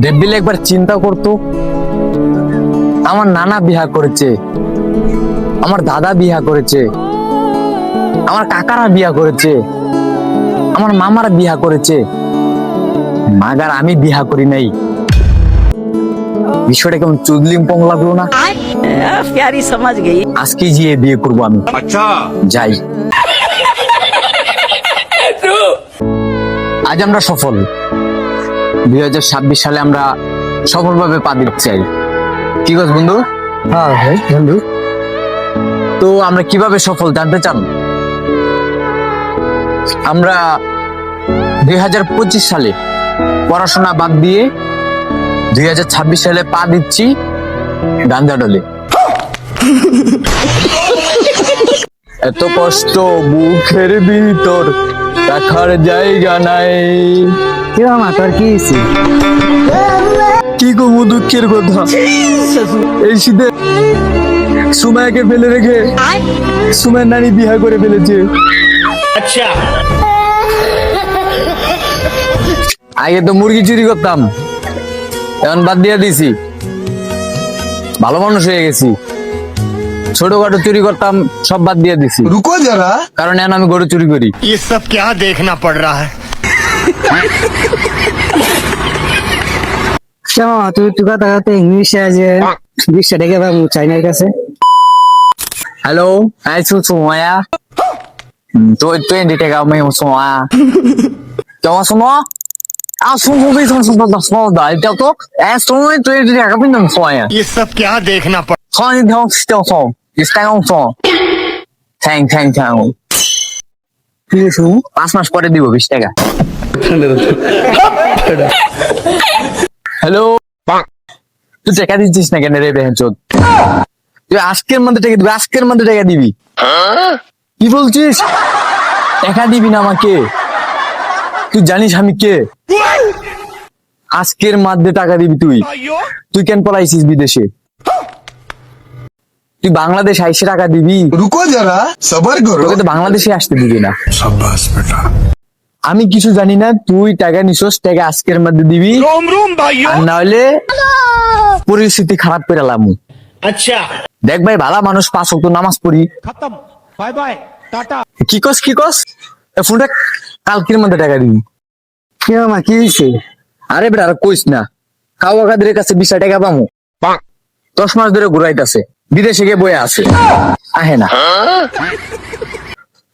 Devil একবার চিন্তা করতো, আমার নানা বিয়া করেছে, আমার দাদা বিয়া করেছে, আমার কাকারা বিয়া করেছে, আমার মামারা বিয়া করেছে, মাগার আমি বিয়া করি নাই। বিষয়টা কেমন চুদলিম্পং লাগলো না? प्यारी समझ गई। আজকে গিয়ে বিয়ে করবো আমি। আচ্ছা যাই। আজ আমরা সফল, 2026 সালে আমরা সফলভাবে পা দিতে চাই। কি কথা বন্ধু? হ্যাঁ ভাই বন্ধু। তো আমরা কিভাবে সফল জানতে চান? আমরা 2025 সালে পড়াশোনা বাদ দিয়ে 2026 সালে পা দিচ্ছি গাঞ্জা ডলে। এত কষ্ট বুকের ভিতর রাখার জায়গা নাই। কি মামা তোর কি হয়েছে? কি গো দুঃখের কথা, এই শীতে সুমায়াকে ফেলে রেখে সুমায়ের নানি বিয়া করে ফেলেছে। আচ্ছা আগে তো মুরগি চুরি করতাম, এখন বাদ দিয়ে দিছি, ভালো মানুষ হয়ে গেছি। ছোটখাটো চুরি করতাম, সব বাদ দিয়ে দিছি। रुको जरा, কারণ এখন আমি গরু চুরি করি। ये सब क्या देखना पड़ रहा है? তুই কথা কথা ইংলিশে আছে 20 টাকা পাবো চাইনার কাছে। হ্যালো, আই সুমায়া, 20 টাকা আমি সুমায়া। তোমার সুমা啊，苏非常什么的说的，叫做哎，苏维对这两个不能说呀， ये सब क्या देखना पड़ 说一条叫说，一三个说，听，কি শু 5 মাস পরে দিব 20 টাকা। হ্যালো, তুই টাকা দিচ্ছিস না কেন রে বেহেনচোদ? তুই আজকের মধ্যে টাকা দিবি, আজকের মধ্যে টাকা দিবি। কি বলছিস? টাকা দিবি না আমাকে? তুই জানিস আমি কে? আজকের মধ্যে টাকা দিবি তুই। তুই কেন পলাইছিস বিদেশে? তুই বাংলাদেশ আইসে টাকা দিবি? रुको जरा, सबर करो। তোকে তো বাংলাদেশে আসতে দিবি না। शाबाश बेटा। আমি কিছু জানি না, তুই টাকা নিছস, টাকা আজকের মধ্যে দিবি, रोम रोम भाइयों। আর না হলে পরিস্থিতি খারাপ করে লামু। अच्छा। দেখ ভাই, ভালো মানুষ, 5 ওয়াক্ত নামাজ পড়ি। खत्म। Bye bye. टाटा। কি কস? এ ফোনটা কালকের মধ্যে টাকা দিবি। কি মামা কি হয়েছে? আরে বেটা আর কইস না, কাওয়া কাদের কাছে 20 টাকা পামু, 10 মাস ধরে ঘুরাইতাছে, বিদেশে গিয়ে বয়ে আছে, আহে না।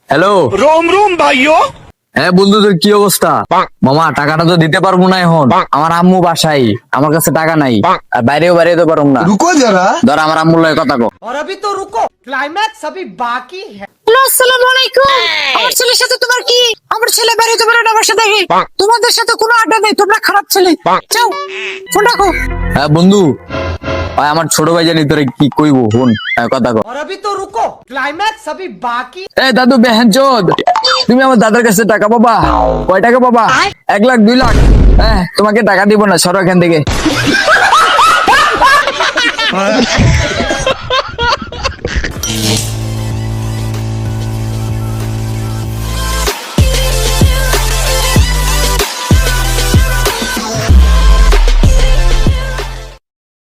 হ্যালো रोम रोम भाइयों। হ্যাঁ বন্ধু, তোর কি অবস্থা? মামা টাকাটা তো দিতে পারবো না এখন, আমার আম্মু বাসায়, আমার কাছে টাকা নাই, আর বাইরেও তো পারবো না। रुको जरा। ধর আমার আম্মুর লগে কথা কো। और अभी तो रुको, क्लाइमैक्स अभी बाकी है। আসসালামু আলাইকুম। আমার ছেলের সাথে তোমার কি? আমার ছেলে বেরিয়ে তোমার আমার সাথে কি? তোমাদের সাথে কোনো আড্ডা নেই, তোমরা খারাপ ছেলে। যাও ফোন রাখো। হ্যাঁ বন্ধু, ভাই আমার ছোট ভাই জানি তোরে কি কইবো, ফোন কথা কো। और अभी तो रुको, क्लाइमैक्स अभी बाकी। এই দাদু বেহেনচোদ, তুমি আমার দাদার কাছে টাকা পাবা। কয় টাকা পাবা? 1 লাখ 2 লাখ? হ্যাঁ, তোমাকে টাকা দিব না, সরো এখান থেকে।